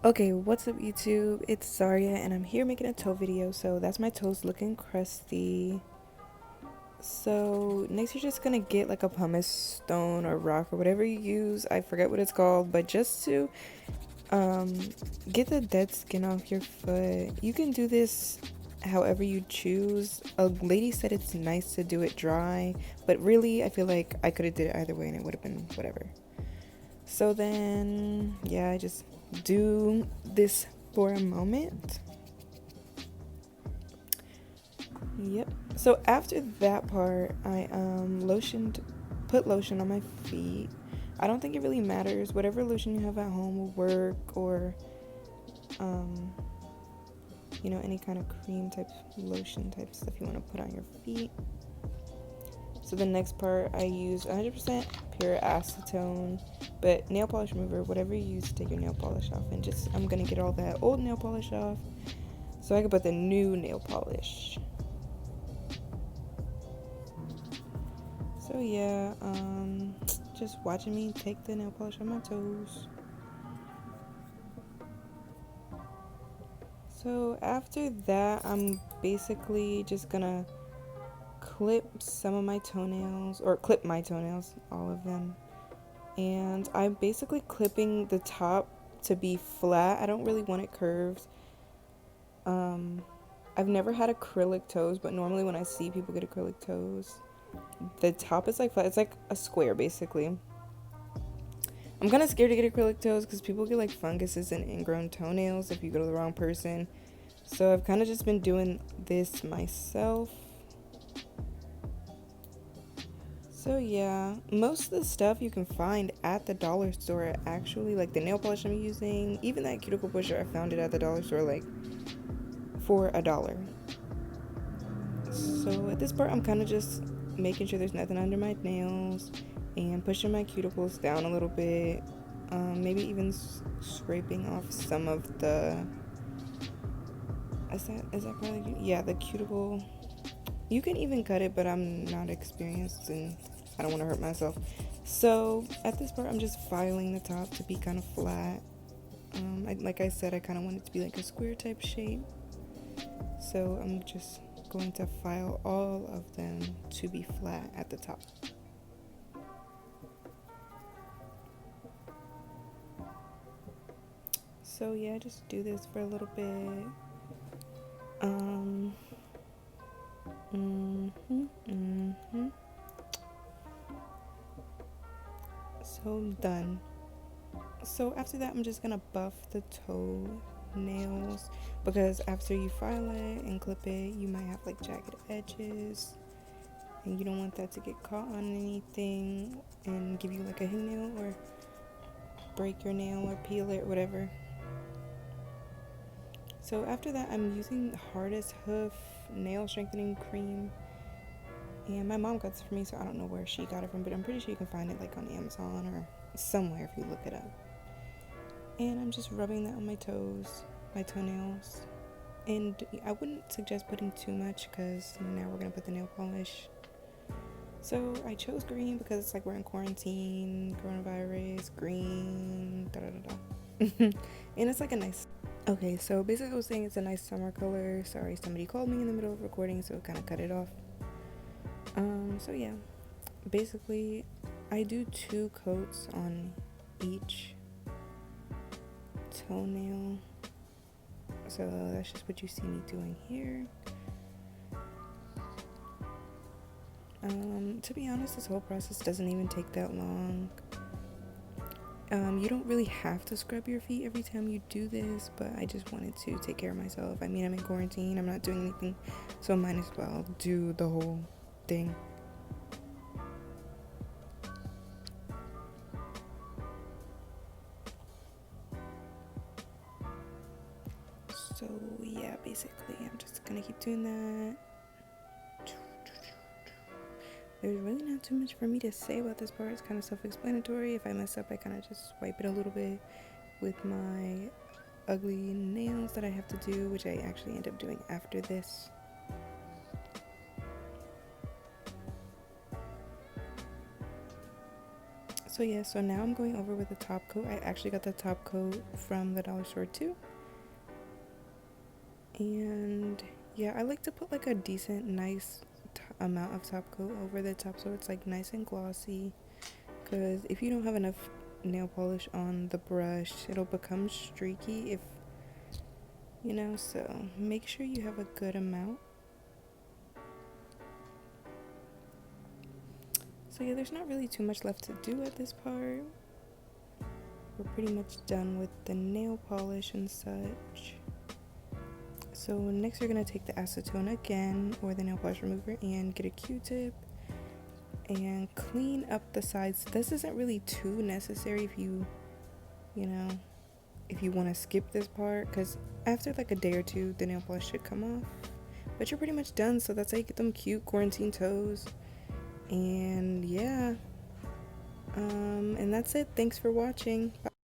Okay, what's up YouTube? It's Zarya and I'm here making a toe video. So that's my toes looking crusty. So next you're just gonna get like a pumice stone or rock or whatever you use. I forget what it's called, but just to get the dead skin off your foot. You can do this however you choose. A lady said it's nice to do it dry, but really I feel like I could have did it either way and it would have been whatever. So then yeah, I just do this for a moment. Yep. So after that part, I put lotion on my feet. I don't think it really matters. Whatever lotion you have at home will work, or any kind of cream type lotion type stuff you want to put on your feet. So the next part, I use 100% pure acetone, but nail polish remover, whatever you use to take your nail polish off. And I'm gonna get all that old nail polish off so I can put the new nail polish. So yeah, just watching me take the nail polish on my toes. So after that, I'm basically just gonna clip some of my toenails, or clip my toenails, all of them. And I'm basically clipping the top to be flat. I don't really want it curved. I've never had acrylic toes, but normally when I see people get acrylic toes, the top is like flat. It's like a square basically. I'm kind of scared to get acrylic toes because people get like funguses and ingrown toenails if you go to the wrong person. So I've kind of just been doing this myself. So yeah, most of the stuff you can find at the dollar store actually, like the nail polish I'm using, even that cuticle pusher, I found it at the dollar store like for $1. So at this part I'm kind of just making sure there's nothing under my nails and pushing my cuticles down a little bit, maybe even scraping off some of the, is that probably, yeah, the cuticle. You can even cut it, but I'm not experienced and I don't want to hurt myself. So at this part, I'm just filing the top to be kind of flat. Like I said, I kind of want it to be like a square type shape. So I'm just going to file all of them to be flat at the top. So yeah, just do this for a little bit. So done. So after that, I'm just gonna buff the toe nails, because after you file it and clip it, you might have like jagged edges and you don't want that to get caught on anything and give you like a hangnail or break your nail or peel it or whatever. So after that, I'm using Hardest Hoof nail strengthening cream, and my mom got this for me, so I don't know where she got it from, but I'm pretty sure you can find it like on Amazon or somewhere if you look it up. And I'm just rubbing that on my toes, my toenails. And I wouldn't suggest putting too much because now we're gonna put the nail polish. So I chose green because it's like we're in quarantine, coronavirus, green, da da da da. And it's like a nice. Okay, so basically I was saying it's a nice summer color. Sorry, somebody called me in the middle of recording, so it kind of cut it off. So yeah, basically I do 2 coats on each toenail. So that's just what you see me doing here. To be honest, this whole process doesn't even take that long. You don't really have to scrub your feet every time you do this, but I just wanted to take care of myself. I mean, I'm in quarantine, I'm not doing anything, so I might as well do the whole thing. So yeah, basically I'm just gonna keep doing that. There's really not too much for me to say about this part. It's kind of self-explanatory. If I mess up, I kind of just wipe it a little bit with my ugly nails that I have to do, which I actually end up doing after this. So yeah, so now I'm going over with the top coat. I actually got the top coat from the dollar store too. And yeah, I like to put like a decent, nice amount of top coat over the top so it's like nice and glossy. Because if you don't have enough nail polish on the brush, it'll become streaky if, you know, so make sure you have a good amount. So yeah, there's not really too much left to do at this part. We're pretty much done with the nail polish and such. So next you're going to take the acetone again, or the nail polish remover, and get a Q-tip and clean up the sides. This isn't really too necessary if you know, if you want to skip this part, because after like a day or two the nail polish should come off. But you're pretty much done, so that's how you get them cute quarantine toes. And yeah, and that's it. Thanks for watching. Bye.